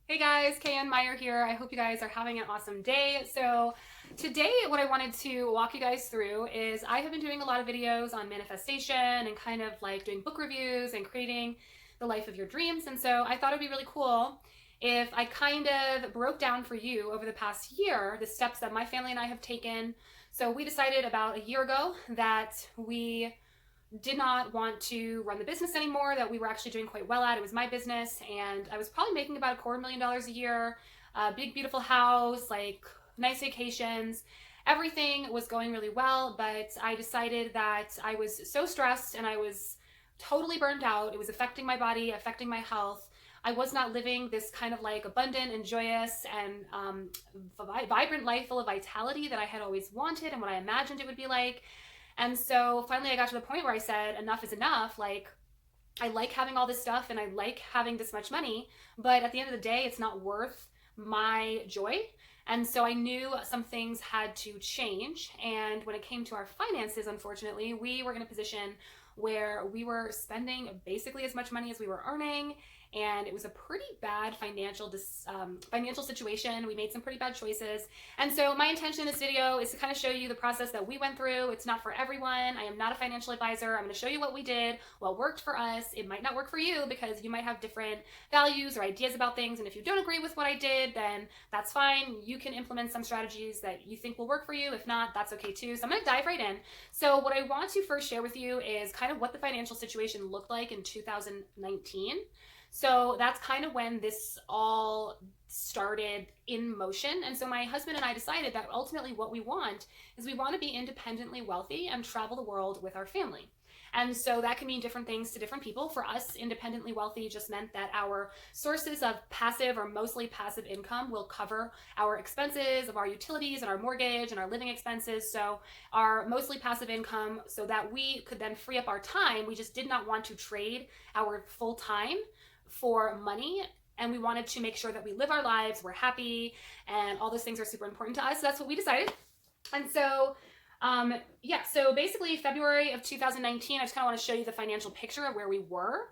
Hey guys, KayAnne Myer here. I hope you guys are having an awesome day. So today what I wanted to walk you guys through is I have been doing a lot of videos on manifestation and kind of like doing book reviews and creating the life of your dreams. And so I thought it'd be really cool if I kind of broke down for you over the past year the steps that my family and I have taken. So we decided about a year ago that we did not want to run the business anymore, that we were actually doing quite well at. It was my business, and I was probably making about $250,000 a year, a big, beautiful house, like nice vacations. Everything was going really well, but I decided that I was so stressed and I was totally burned out. It was affecting my body, affecting my health. I was not living this kind of like abundant and joyous and vibrant life full of vitality that I had always wanted and what I imagined it would be like. And so finally I got to the point where I said, enough is enough. Like, I like having all this stuff and I like having this much money, but at the end of the day, it's not worth my joy. And so I knew some things had to change. And when it came to our finances, unfortunately, we were in a position where we were spending basically as much money as we were earning, and it was a pretty bad financial situation. We made some pretty bad choices. And so my intention in this video is to kind of show you the process that we went through. It's not for everyone. I am not a financial advisor. I'm going to show you what we did, what worked for us. It might not work for you because you might have different values or ideas about things. And if you don't agree with what I did, then that's fine. You can implement some strategies that you think will work for you. If not, that's okay too. So I'm going to dive right in. So what I want to first share with you is kind of what the financial situation looked like in 2019. So that's kind of when this all started in motion. And so my husband and I decided that ultimately what we want is we want to be independently wealthy and travel the world with our family. And so that can mean different things to different people. For us, independently wealthy just meant that our sources of passive or mostly passive income will cover our expenses of our utilities and our mortgage and our living expenses. So our mostly passive income, so that we could then free up our time. We just did not want to trade our full time for money, and we wanted to make sure that we live our lives, we're happy, and all those things are super important to us. So that's what we decided. And so so basically February of 2019, I just kind of want to show you the financial picture of where we were.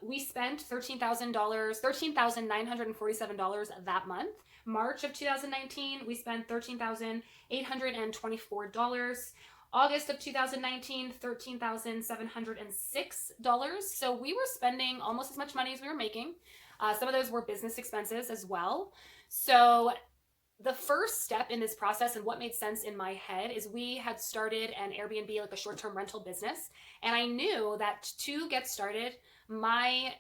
We spent $13,947 that month. March of 2019, we spent $13,824. August of 2019, $13,706. So we were spending almost as much money as we were making. Some of those were business expenses as well. So the first step in this process and what made sense in my head is we had started an Airbnb, like a short-term rental business. And I knew that to get started, my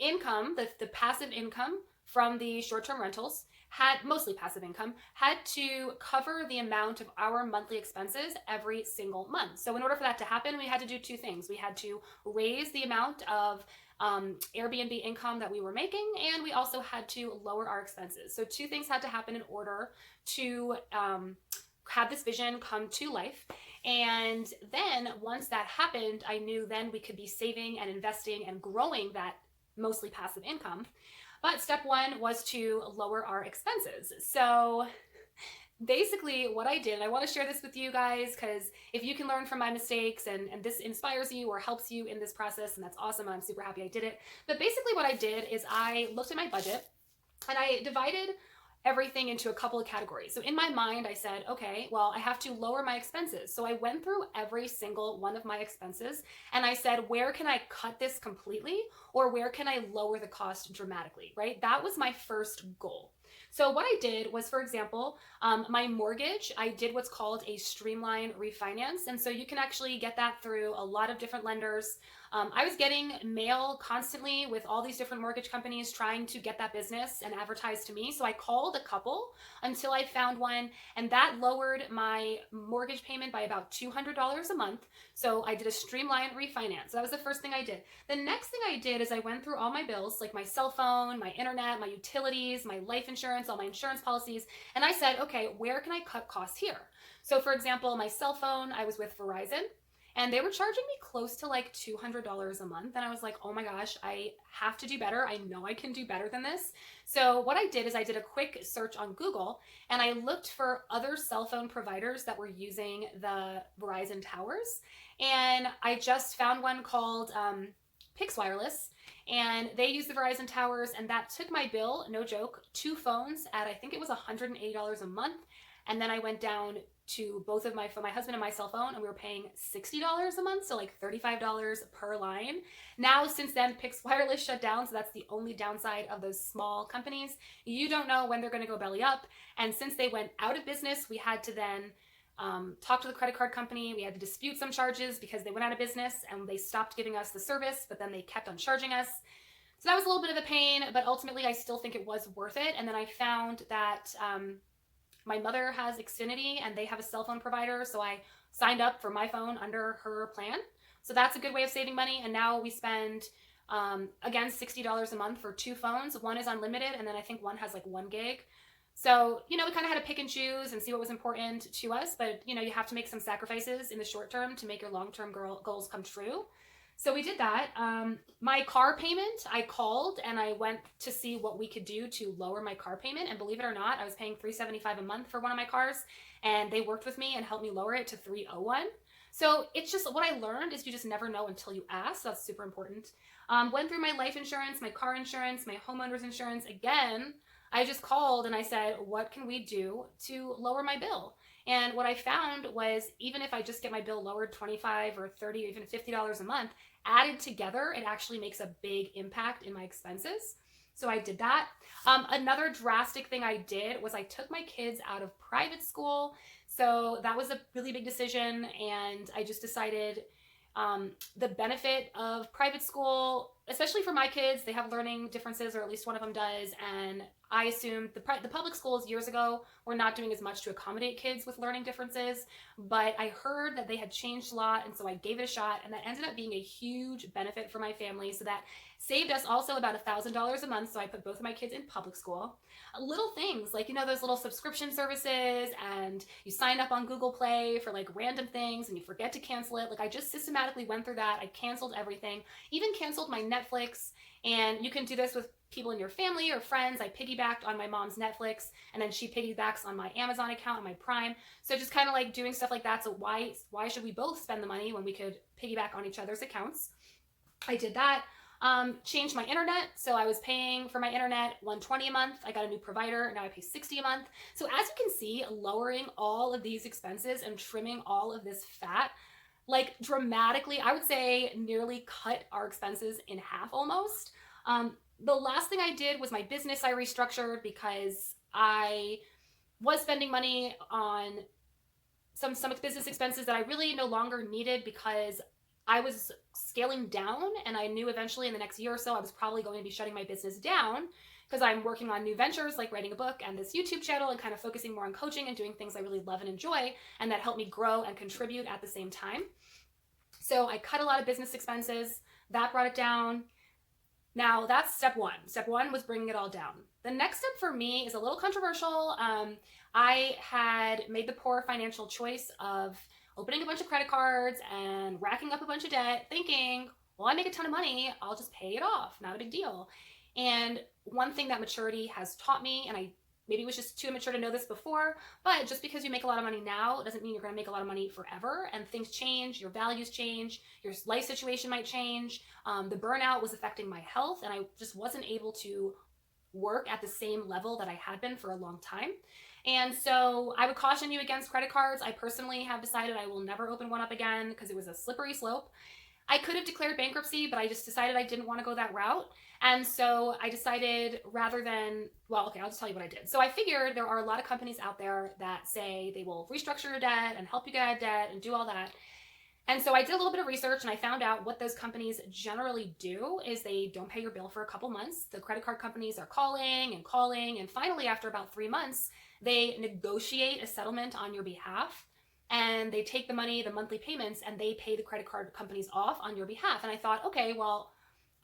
income, the passive income from the short-term rentals, had mostly passive income, had to cover the amount of our monthly expenses every single month. So in order for that to happen, we had to do two things. We had to raise the amount of Airbnb income that we were making, and we also had to lower our expenses. So two things had to happen in order to have this vision come to life. And then once that happened, I knew then we could be saving and investing and growing that mostly passive income. But step one was to lower our expenses. So basically what I did, and I want to share this with you guys because if you can learn from my mistakes and this inspires you or helps you in this process, and that's awesome, and I'm super happy I did it. But basically what I did is I looked at my budget and I divided everything into a couple of categories. So in my mind, I said, okay, well, I have to lower my expenses. So I went through every single one of my expenses and I said, where can I cut this completely, or where can I lower the cost dramatically, right? That was my first goal. So what I did was, for example, my mortgage, I did what's called a streamline refinance. And so you can actually get that through a lot of different lenders. I was getting mail constantly with all these different mortgage companies trying to get that business and advertise to me. So I called a couple until I found one, and that lowered my mortgage payment by about $200 a month. So I did a streamline refinance. So that was the first thing I did. The next thing I did is I went through all my bills, like my cell phone, my internet, my utilities, my life insurance, all my insurance policies, and I said, okay, where can I cut costs here? So for example, my cell phone, I was with Verizon, and they were charging me close to like $200 a month. And I was like, oh my gosh, I have to do better. I know I can do better than this. So what I did is I did a quick search on Google and I looked for other cell phone providers that were using the Verizon towers. And I just found one called Pix Wireless. and they use the Verizon towers, and that took my bill, no joke, 2 phones at, I think it was $180 a month. And then I went down to both of my husband and my cell phone, and we were paying $60 a month, so like $35 per line. Now, since then, Pix Wireless shut down, so that's the only downside of those small companies. You don't know when they're going to go belly up, and since they went out of business, we had to then talk to the credit card company. We had to dispute some charges because they went out of business and they stopped giving us the service, but then they kept on charging us. So that was a little bit of a pain, but ultimately I still think it was worth it. And then I found that my mother has Xfinity and they have a cell phone provider, so I signed up for my phone under her plan. So that's a good way of saving money. And now we spend, again, $60 a month for 2 phones. One is unlimited, and then I think one has like 1 gig. So, we kind of had to pick and choose and see what was important to us, but, you have to make some sacrifices in the short term to make your long-term goals come true. So we did that. My car payment, I called and I went to see what we could do to lower my car payment. And believe it or not, I was paying $375 a month for one of my cars, and they worked with me and helped me lower it to $301. So it's just, what I learned is you just never know until you ask. So that's super important. Went through my life insurance, my car insurance, my homeowner's insurance. Again, I just called and I said, what can we do to lower my bill? And what I found was, even if I just get my bill lowered $25 or $30 or even $50 a month, added together, it actually makes a big impact in my expenses. So I did that. Another drastic thing I did was I took my kids out of private school. So that was a really big decision. And I just decided the benefit of private school, especially for my kids, they have learning differences, or at least one of them does. And I assumed the public schools years ago were not doing as much to accommodate kids with learning differences, but I heard that they had changed a lot, and so I gave it a shot, and that ended up being a huge benefit for my family. So that saved us also about $1,000 a month, so I put both of my kids in public school. Little things like, those little subscription services, and you sign up on Google Play for like random things and you forget to cancel it. Like, I just systematically went through that. I canceled everything, even canceled my Netflix. And you can do this with people in your family or friends. I piggybacked on my mom's Netflix, and then she piggybacks on my Amazon account and my Prime. So just kind of like doing stuff like that. So why should we both spend the money when we could piggyback on each other's accounts? I did that. Changed my internet. So I was paying for my internet $120 a month. I got a new provider. Now I pay $60 a month. So as you can see, lowering all of these expenses and trimming all of this fat, like dramatically, I would say nearly cut our expenses in half almost. The last thing I did was my business. I restructured because I was spending money on some business expenses that I really no longer needed, because I was scaling down, and I knew eventually in the next year or so I was probably going to be shutting my business down, because I'm working on new ventures like writing a book and this YouTube channel, and kind of focusing more on coaching and doing things I really love and enjoy, and that help me grow and contribute at the same time. So I cut a lot of business expenses. That brought it down. Now that's step one. Step one was bringing it all down. The next step for me is a little controversial. I had made the poor financial choice of opening a bunch of credit cards and racking up a bunch of debt, thinking, well, I make a ton of money, I'll just pay it off, not a big deal. And one thing that maturity has taught me, and I maybe was just too immature to know this before, but just because you make a lot of money now, it doesn't mean you're going to make a lot of money forever. And things change, your values change, your life situation might change. The burnout was affecting my health, and I just wasn't able to work at the same level that I had been for a long time. And so I would caution you against credit cards. I personally have decided I will never open one up again, because it was a slippery slope. I could have declared bankruptcy, but I just decided I didn't want to go that route. And so I decided, rather than, well, okay, I'll just tell you what I did. So I figured there are a lot of companies out there that say they will restructure your debt and help you get out of debt and do all that. And so I did a little bit of research, and I found out what those companies generally do is they don't pay your bill for a couple months. The credit card companies are calling, and finally, after about 3 months, they negotiate a settlement on your behalf, and they take the money, the monthly payments, and they pay the credit card companies off on your behalf. And I thought, okay, well,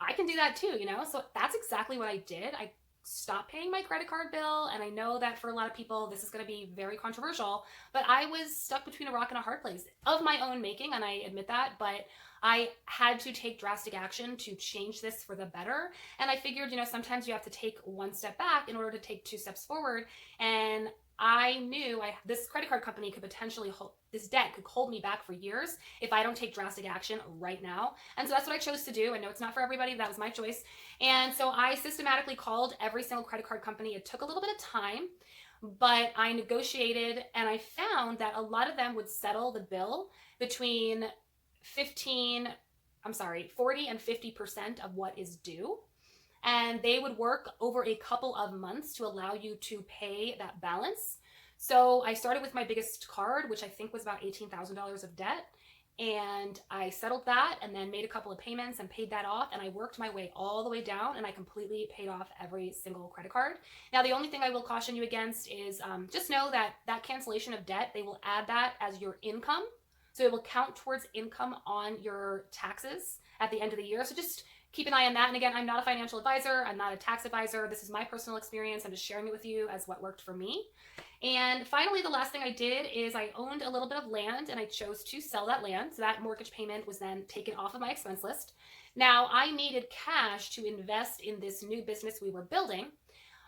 I can do that too, So that's exactly what I did. I stopped paying my credit card bill, and I know that for a lot of people this is going to be very controversial, but I was stuck between a rock and a hard place of my own making, and I admit that, but I had to take drastic action to change this for the better. And I figured, sometimes you have to take one step back in order to take 2 steps forward. And I knew this credit card company could potentially hold, this debt could hold me back for years if I don't take drastic action right now. And so that's what I chose to do. I know it's not for everybody. That was my choice. And so I systematically called every single credit card company. It took a little bit of time, but I negotiated and I found that a lot of them would settle the bill between 40 and 50% of what is due. And they would work over a couple of months to allow you to pay that balance. So I started with my biggest card, which I think was about $18,000 of debt. And I settled that and then made a couple of payments and paid that off. And I worked my way all the way down and I completely paid off every single credit card. Now, the only thing I will caution you against is just know that that cancellation of debt, they will add that as your income. So it will count towards income on your taxes at the end of the year. So just keep an eye on that. And again, I'm not a financial advisor. I'm not a tax advisor. This is my personal experience. I'm just sharing it with you as what worked for me. And finally, the last thing I did is I owned a little bit of land and I chose to sell that land. So that mortgage payment was then taken off of my expense list. Now I needed cash to invest in this new business we were building.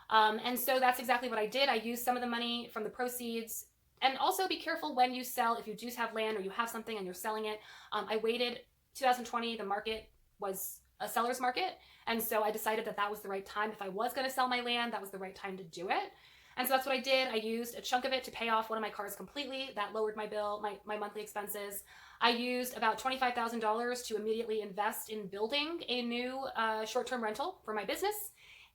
And so that's exactly what I did. I used some of the money from the proceeds. And also be careful when you sell, if you do have land or you have something and you're selling it. I waited 2020, the market was a seller's market. And so I decided that that was the right time. If I was going to sell my land, that was the right time to do it. And so that's what I did. I used a chunk of it to pay off one of my cars completely. That lowered my bill, my monthly expenses. I used about $25,000 to immediately invest in building a new short-term rental for my business.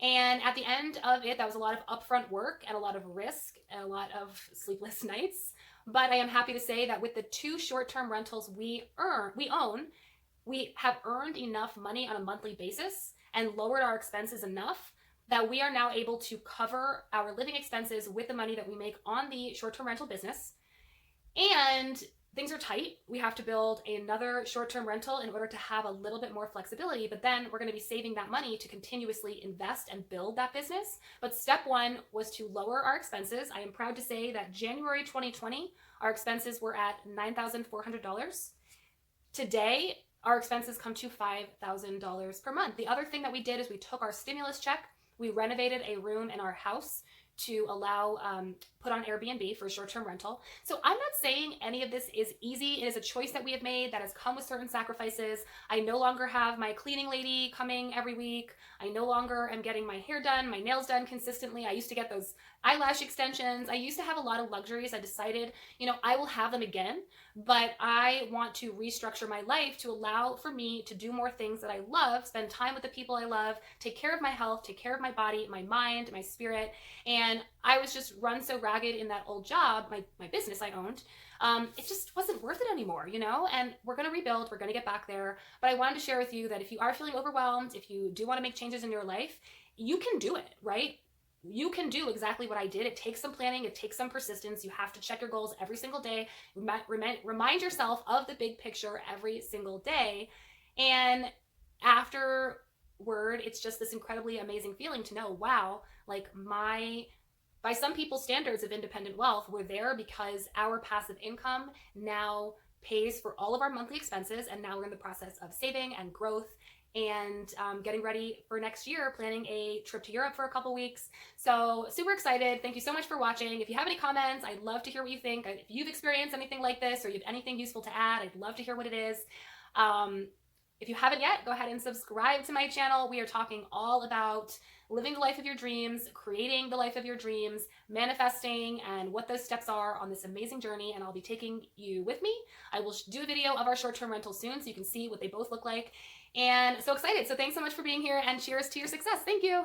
And at the end of it, that was a lot of upfront work and a lot of risk and a lot of sleepless nights. But I am happy to say that with the 2 short-term rentals we own, we have earned enough money on a monthly basis and lowered our expenses enough that we are now able to cover our living expenses with the money that we make on the short-term rental business. And things are tight. We have to build another short-term rental in order to have a little bit more flexibility, but then we're going to be saving that money to continuously invest and build that business. But step 1 was to lower our expenses. I am proud to say that January 2020, our expenses were at $9,400. Today, our expenses come to $5,000 per month. The other thing that we did is we took our stimulus check, we renovated a room in our house to allow, put on Airbnb for a short-term rental. So I'm not saying any of this is easy. It is a choice that we have made that has come with certain sacrifices. I no longer have my cleaning lady coming every week. I no longer am getting my hair done, my nails done consistently. I used to get those eyelash extensions. I used to have a lot of luxuries. I decided, I will have them again, but I want to restructure my life to allow for me to do more things that I love, spend time with the people I love, take care of my health, take care of my body, my mind, my spirit. And I was just run so ragged in that old job, my business I owned. It just wasn't worth it anymore, and we're going to rebuild, we're going to get back there. But I wanted to share with you that if you are feeling overwhelmed, if you do want to make changes in your life, you can do it, right? You can do exactly what I did. It takes some planning. It takes some persistence. You have to check your goals every single day. Remind yourself of the big picture every single day. And afterward, it's just this incredibly amazing feeling to know, wow, by some people's standards of independent wealth, we're there because our passive income now pays for all of our monthly expenses. And now we're in the process of saving and growth and getting ready for next year, planning a trip to Europe for a couple weeks. So super excited. Thank you so much for watching. If you have any comments, I'd love to hear what you think. If you've experienced anything like this or you have anything useful to add, I'd love to hear what it is. If you haven't yet, go ahead and subscribe to my channel. We are talking all about living the life of your dreams, creating the life of your dreams, manifesting, and what those steps are on this amazing journey. And I'll be taking you with me. I will do a video of our short-term rental soon so you can see what they both look like. And so excited. So thanks so much for being here and cheers to your success. Thank you.